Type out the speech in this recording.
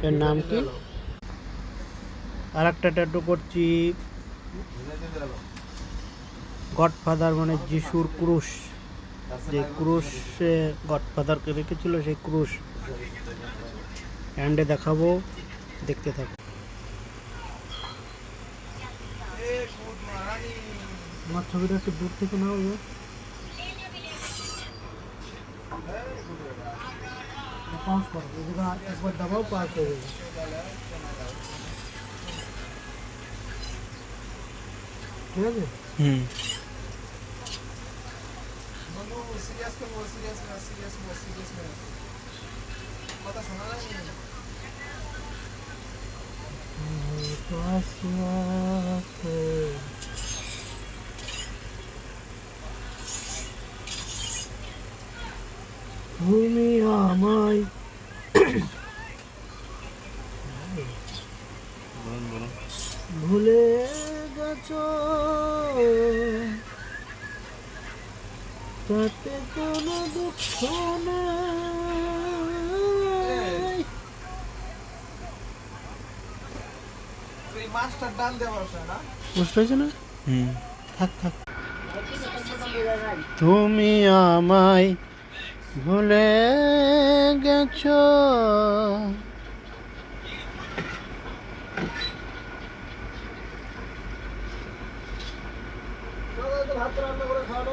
এর নাম কি? আর একটা ট্যাটু করছি গডফাদার, মানে যিশুর ক্রুশ, যে ক্রুশে গডফাদারকে রেখেছিল সেই ক্রুশ হ্যান্ডে দেখাবো, দেখতে থাকো। আমার ছবিটা একটু দূর থেকে নাও, পাস করো, একবার দাবাও পাস হয়ে যাবে। ঠিক আছে। তুমি আমায় ভুলে গেছো, তাতে কোনো দুঃখ নাই। মাস্টার ডান দেওয়া না বুঝতে পেরেছো না? থাক থাক। তুমি আমায় ভুলে গেছো, ভাত রান্না করে খাওয়ানো